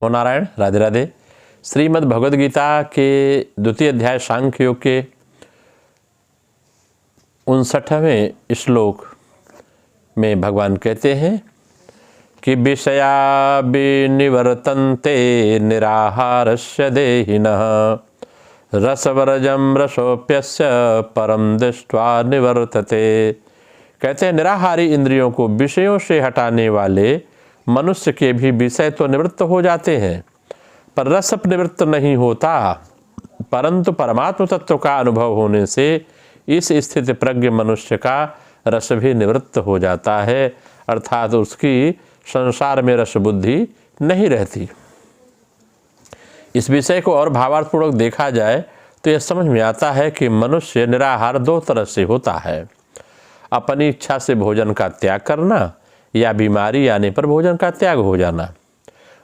ओ नारायण, राधे राधे। श्रीमद् भगवद गीता के द्वितीय अध्याय सांख्य योग के 59वें श्लोक में भगवान कहते हैं कि विषया विनिवर्तन्ते निराहारस्य देहिनः रसवर्जम रसोप्यस्य परम दृष्ट्वा निवर्तते। कहते हैं निराहारी इंद्रियों को विषयों से हटाने वाले मनुष्य के भी विषय तो निवृत्त हो जाते हैं, पर रस निवृत्त नहीं होता। परंतु परमात्म तत्व का अनुभव होने से इस स्थिति प्रज्ञ मनुष्य का रस भी निवृत्त हो जाता है, अर्थात उसकी संसार में रस बुद्धि नहीं रहती। इस विषय को और भावार्थपूर्वक देखा जाए तो यह समझ में आता है कि मनुष्य निराहार दो तरह से होता है: अपनी इच्छा से भोजन का त्याग करना या बीमारी आने पर भोजन का त्याग हो जाना।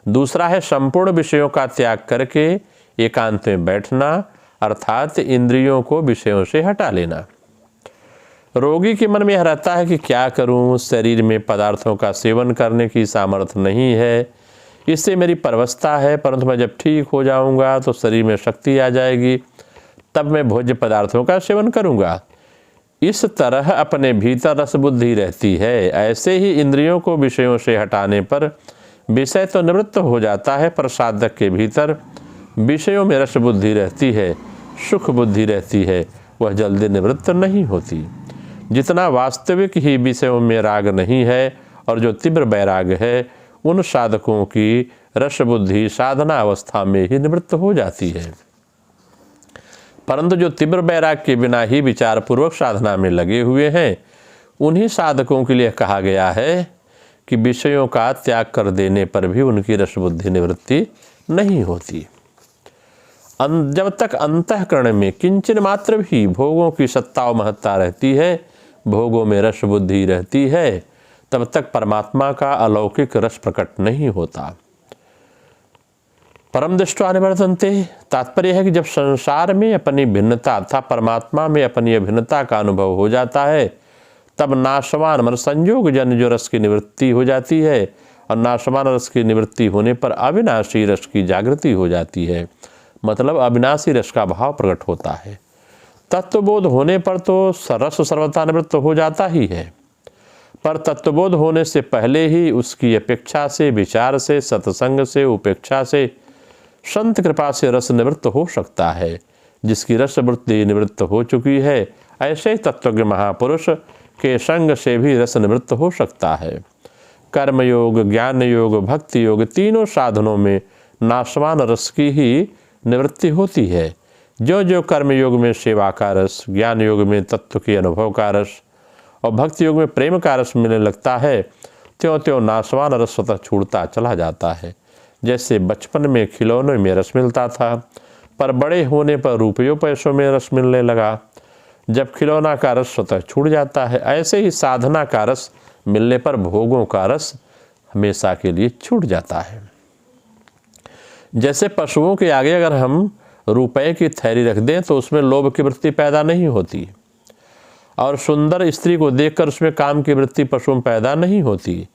दूसरा है संपूर्ण विषयों का त्याग करके एकांत में बैठना, अर्थात इंद्रियों को विषयों से हटा लेना। रोगी के मन में यह रहता है कि क्या करूं, शरीर में पदार्थों का सेवन करने की सामर्थ्य नहीं है, इससे मेरी परवस्था है, परंतु मैं जब ठीक हो जाऊंगा तो शरीर में शक्ति आ जाएगी, तब मैं भोज्य पदार्थों का सेवन करूंगा। इस तरह अपने भीतर रस बुद्धि रहती है। ऐसे ही इंद्रियों को विषयों से हटाने पर विषय तो निवृत्त हो जाता है, पर साधक के भीतर विषयों में रस बुद्धि रहती है, सुख बुद्धि रहती है, वह जल्दी निवृत्त नहीं होती। जितना वास्तविक ही विषयों में राग नहीं है और जो तीव्र वैराग है, उन साधकों की रस बुद्धि साधना अवस्था में ही निवृत्त हो जाती है। परंतु जो तीव्र वैराग के बिना ही विचार पूर्वक साधना में लगे हुए हैं, उन्हीं साधकों के लिए कहा गया है कि विषयों का त्याग कर देने पर भी उनकी रस बुद्धि निवृत्ति नहीं होती। जब तक अंतःकरण में किंचन मात्र भी भोगों की सत्ता और महत्ता रहती है, भोगों में रस बुद्धि रहती है, तब तक परमात्मा का अलौकिक रस प्रकट नहीं होता। परम दृष्ट्वा निवर्तन्ते, तात्पर्य है कि जब संसार में अपनी भिन्नता तथा परमात्मा में अपनी अभिन्नता का अनुभव हो जाता है, तब नाशवान मन संयोग जन जो रस की निवृत्ति हो जाती है, और नाशवान रस की निवृत्ति होने पर अविनाशी रस की जागृति हो जाती है, मतलब अविनाशी रस का भाव प्रकट होता है। तत्वबोध होने पर तो रस सर्वथा निवृत्त हो जाता ही है, पर तत्वबोध होने से पहले ही उसकी अपेक्षा से, विचार से, सत्संग से, उपेक्षा से, संत कृपा से रस निवृत्त हो सकता है। जिसकी रस वृत्ति निवृत्त हो चुकी है, ऐसे तत्वज्ञ महापुरुष के संग से भी रस निवृत्त हो सकता है। कर्मयोग, ज्ञान योग, भक्ति योग, तीनों साधनों में नाशवान रस की ही निवृत्ति होती है। जो जो कर्मयोग में सेवा का रस, ज्ञान योग में तत्व के अनुभव का रस और भक्ति योग में प्रेम का रस मिलने लगता है, त्यों त्यों नाशवान रस स्वतः छूटता चला जाता है। जैसे बचपन में खिलौनों में रस मिलता था, पर बड़े होने पर रुपयों पैसों में रस मिलने लगा। जब खिलौना का रस स्वतः छूट जाता है, ऐसे ही साधना का रस मिलने पर भोगों का रस हमेशा के लिए छूट जाता है। जैसे पशुओं के आगे अगर हम रुपए की थैली रख दें तो उसमें लोभ की वृत्ति पैदा नहीं होती, और सुंदर स्त्री को देखकर उसमें काम की वृत्ति पशु में पैदा नहीं होती,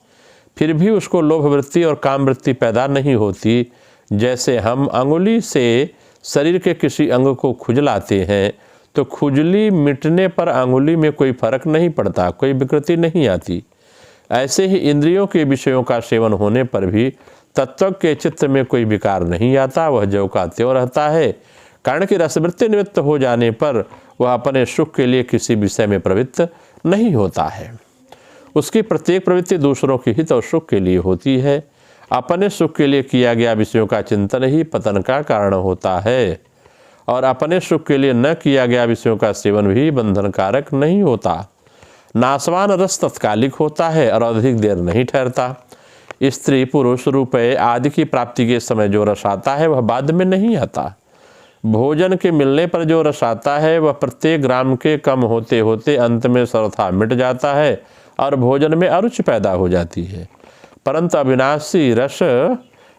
फिर भी उसको लोभ वृत्ति और काम वृत्ति पैदा नहीं होती। जैसे हम अंगुली से शरीर के किसी अंग को खुजलाते हैं तो खुजली मिटने पर अंगुली में कोई फर्क नहीं पड़ता, कोई विकृति नहीं आती। ऐसे ही इंद्रियों के विषयों का सेवन होने पर भी तत्व के चित्त में कोई विकार नहीं आता, वह ज्यों का त्यों रहता है। कारण कि रसवृत्ति निवृत्त हो जाने पर वह अपने सुख के लिए किसी विषय में प्रवृत्त नहीं होता है। उसकी प्रत्येक प्रवृत्ति दूसरों के हित और सुख के लिए होती है। अपने सुख के लिए किया गया विषयों का चिंतन ही पतन का कारण होता है, और अपने सुख के लिए न किया गया विषयों का सेवन भी बंधन कारक नहीं होता। नाशवान रस तत्कालिक होता है और अधिक देर नहीं ठहरता। स्त्री, पुरुष, रुपये आदि की प्राप्ति के समय जो रस आता है वह बाद में नहीं आता। भोजन के मिलने पर जो रस आता है वह प्रत्येक ग्राम के कम होते होते अंत में सर्वथा मिट जाता है और भोजन में अरुचि पैदा हो जाती है। परंतु अविनाशी रस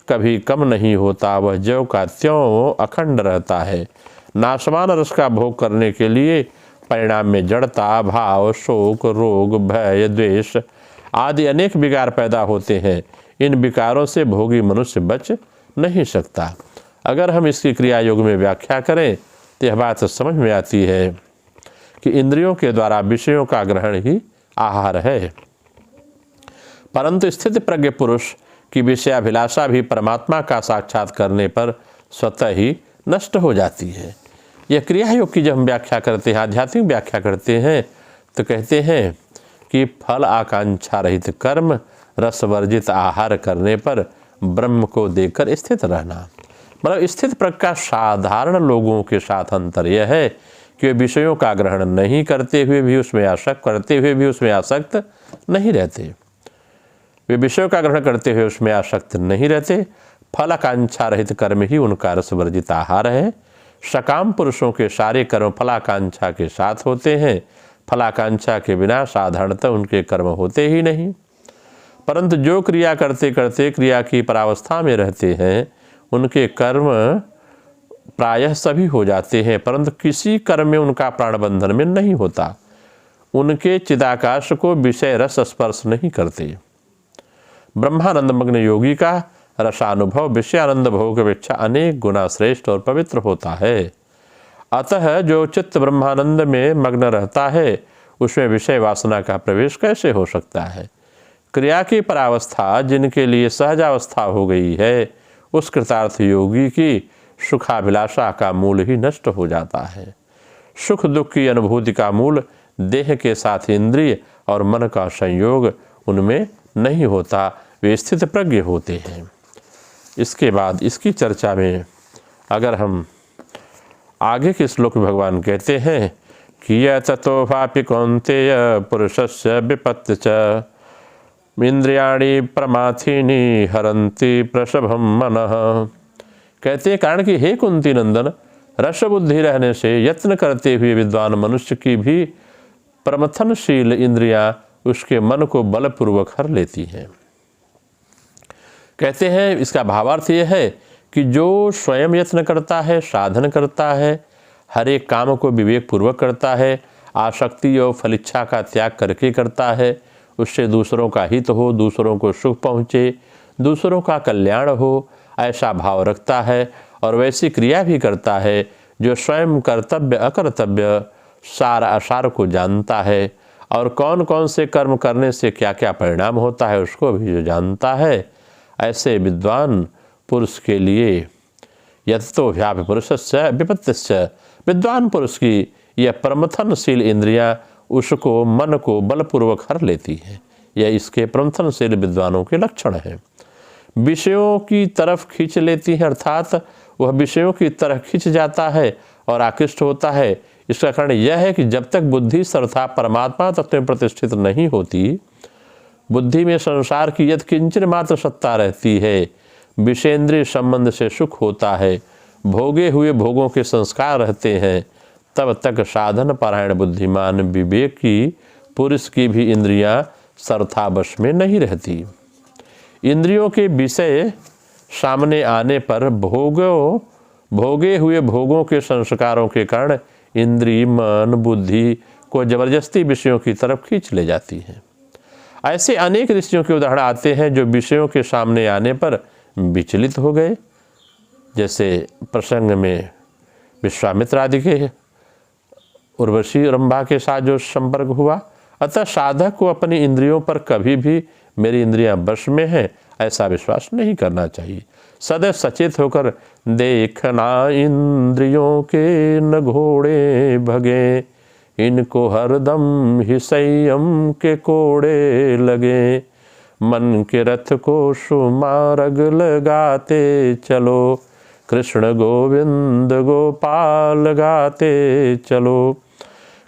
कभी कम नहीं होता, वह ज्यों का त्यों अखंड रहता है। नाशवान रस का भोग करने के लिए परिणाम में जड़ता, भाव, शोक, रोग, भय, द्वेष आदि अनेक विकार पैदा होते हैं। इन विकारों से भोगी मनुष्य बच नहीं सकता। अगर हम इसकी क्रिया योग में व्याख्या करें तो यह बात समझ में आती है कि इंद्रियों के द्वारा विषयों का ग्रहण ही आहार है, परंतु स्थित प्रज्ञ पुरुष की विषयाभिलाषा भी परमात्मा का साक्षात करने पर स्वतः ही नष्ट हो जाती है। यह क्रिया योग की जब हम व्याख्या करते हैं, आध्यात्मिक व्याख्या करते हैं, तो कहते हैं कि फल आकांक्षा रहित कर्म, रस वर्जित आहार करने पर ब्रह्म को देखकर स्थित रहना। मतलब स्थित प्रज्ञ का साधारण लोगों के साथ अंतर यह है कि वे विषयों का ग्रहण नहीं करते हुए भी उसमें आसक्त नहीं रहते। वे विषयों का ग्रहण करते हुए उसमें आसक्त नहीं रहते। फल आकांक्षा रहित कर्म ही उनका रस वर्जित आहार है। सकाम पुरुषों के सारे कर्म फलाकांक्षा के साथ होते हैं। फलाकांक्षा के बिना साधारणतः उनके कर्म होते ही नहीं। परंतु जो क्रिया करते करते क्रिया की परावस्था में रहते हैं, उनके कर्म प्रायः सभी हो जाते हैं, परंतु किसी कर्म में उनका प्राणबंधन में नहीं होता। उनके चिदाकाश को विषय रस स्पर्श नहीं करते। ब्रह्मानंद मग्न योगी का रसानुभव विषयानंद भोग की अपेक्षा अनेक गुना श्रेष्ठ और पवित्र होता है। अतः जो चित्त ब्रह्मानंद में मग्न रहता है, उसमें विषय वासना का प्रवेश कैसे हो सकता है। क्रिया की परावस्था जिनके लिए सहजावस्था हो गई है, उस कृतार्थ योगी की सुखाभिलाषा का मूल ही नष्ट हो जाता है। सुख दुख की अनुभूति का मूल देह के साथ इंद्रिय और मन का संयोग उनमें नहीं होता, वे स्थित प्रज्ञ होते हैं। इसके बाद इसकी चर्चा में अगर हम आगे के श्लोक में भगवान कहते हैं कि य ततो वापि कौन्तेय पुरुषस्य विपत्ति च इंद्रियाणि प्रमाथिनी हरन्ति प्रसभम मनः। कहते हैं कारण कि हे कुंती नंदन, रस बुद्धि रहने से यत्न करते हुए विद्वान मनुष्य की भी प्रमथनशील इंद्रियां उसके मन को बलपूर्वक हर लेती हैं। कहते हैं इसका भावार्थ यह है कि जो स्वयं यत्न करता है, साधन करता है, हर एक काम को विवेक पूर्वक करता है, आसक्ति और फलिच्छा का त्याग करके करता है, उससे दूसरों का हित हो, दूसरों को सुख पहुँचे, दूसरों का कल्याण हो, ऐसा भाव रखता है और वैसी क्रिया भी करता है जो स्वयं कर्तव्य अकर्तव्य सार असार को जानता है और कौन कौन से कर्म करने से क्या क्या परिणाम होता है उसको भी जो जानता है, ऐसे विद्वान पुरुष के लिए यतो व्यापि पुरुषस्य विपत्तिस्य, विद्वान पुरुष की यह प्रमथनशील इंद्रियां उसको मन को बलपूर्वक हर लेती हैं। यह इसके प्रमथनशील विद्वानों के लक्षण है। विषयों की तरफ खींच लेती है, अर्थात वह विषयों की तरफ खींच जाता है और आकृष्ट होता है। इसका कारण यह है कि जब तक बुद्धि सर्वथा परमात्मा तत्व में प्रतिष्ठित नहीं होती, बुद्धि में संसार की यद किंचन मात्र सत्ता रहती है, विषेंद्रिय संबंध से सुख होता है, भोगे हुए भोगों के संस्कार रहते हैं, तब तक साधन पारायण बुद्धिमान विवेकी पुरुष की भी इंद्रियां सर्वथा वश में नहीं रहती। इंद्रियों के विषय सामने आने पर भोगे हुए भोगों के संस्कारों के कारण इंद्रिय मन बुद्धि को जबरदस्ती विषयों की तरफ खींच ले जाती है। ऐसे अनेक ऋषियों के उदाहरण आते हैं जो विषयों के सामने आने पर विचलित हो गए, जैसे प्रसंग में विश्वामित्र आदि के उर्वशी रंभा के साथ जो संपर्क हुआ। अतः साधक को अपनी इंद्रियों पर कभी भी मेरी इंद्रियां वश में हैं ऐसा विश्वास नहीं करना चाहिए। सदैव सचेत होकर देखना इंद्रियों के न घोड़े भगे, इनको हरदम ही संयम के कोड़े लगे, मन के रथ को सुमार्ग लगाते चलो, कृष्ण गोविंद गोपाल गाते चलो।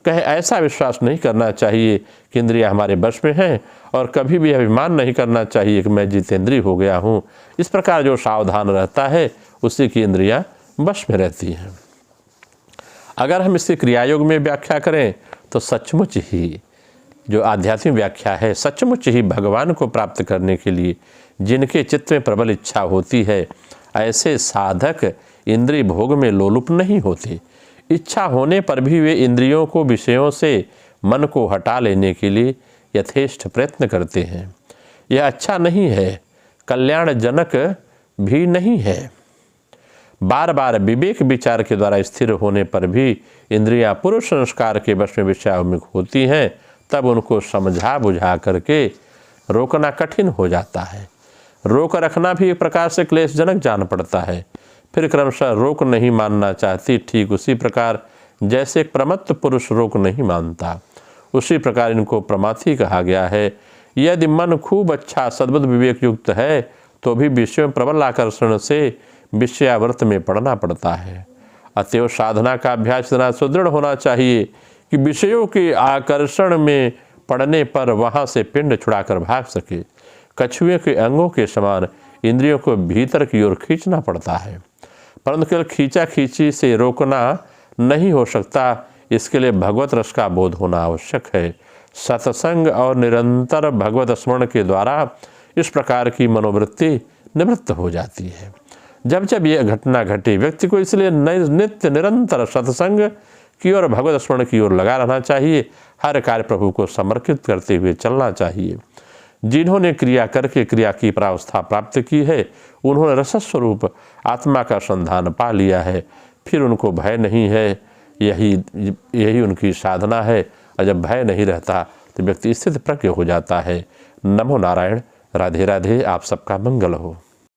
कहे ऐसा विश्वास नहीं करना चाहिए कि इंद्रियां हमारे वश में हैं और कभी भी अभिमान नहीं करना चाहिए कि मैं जितेंद्रिय हो गया हूँ। इस प्रकार जो सावधान रहता है उसी की इंद्रियां वश में रहती हैं। अगर हम इसकी क्रियायोग में व्याख्या करें तो सचमुच ही जो आध्यात्मिक व्याख्या है, सचमुच ही भगवान को प्राप्त करने के लिए जिनके चित्त में प्रबल इच्छा होती है, ऐसे साधक इंद्रिय भोग में लोलुप नहीं होते। इच्छा होने पर भी वे इंद्रियों को विषयों से मन को हटा लेने के लिए यथेष्ट प्रयत्न करते हैं। यह अच्छा नहीं है। कल्याणजनक भी नहीं है। बार बार विवेक विचार के द्वारा स्थिर होने पर भी इंद्रियां पुरुष संस्कार के वश में विषयाभिमुख होती हैं, तब उनको समझा बुझा करके रोकना कठिन हो जाता है। रोक रखना भी एक प्रकार से क्लेशजनक जान पड़ता है। फिर क्रमशः रोक नहीं मानना चाहती, ठीक उसी प्रकार जैसे एक प्रमत्त पुरुष रोक नहीं मानता, उसी प्रकार इनको प्रमाथी कहा गया है। यदि मन खूब अच्छा सद्बुद्ध विवेक युक्त है तो भी विषयों में प्रबल आकर्षण से विषयावर्त में पड़ना पड़ता है। अतएव साधना का अभ्यास इतना सुदृढ़ होना चाहिए कि विषयों के आकर्षण में पड़ने पर वहाँ से पिंड छुड़ाकर भाग सके। कछुए के अंगों के समान इंद्रियों को भीतर की ओर खींचना पड़ता है, परंतु केवल खींचा खींची से रोकना नहीं हो सकता। इसके लिए भगवत रस का बोध होना आवश्यक है। सत्संग और निरंतर भगवत स्मरण के द्वारा इस प्रकार की मनोवृत्ति निवृत्त हो जाती है। जब जब यह घटना घटे, व्यक्ति को इसलिए नित्य निरंतर सत्संग की ओर भगवत स्मरण की ओर लगा रहना चाहिए। हर कार्य प्रभु को समर्पित करते हुए चलना चाहिए। जिन्होंने क्रिया करके क्रिया की परावस्था प्राप्त की है, उन्होंने रसस्वरूप आत्मा का संधान पा लिया है। फिर उनको भय नहीं है। यही उनकी साधना है। और जब भय नहीं रहता तो व्यक्ति स्थित प्रज्ञ हो जाता है। नमो नारायण। राधे राधे। आप सबका मंगल हो।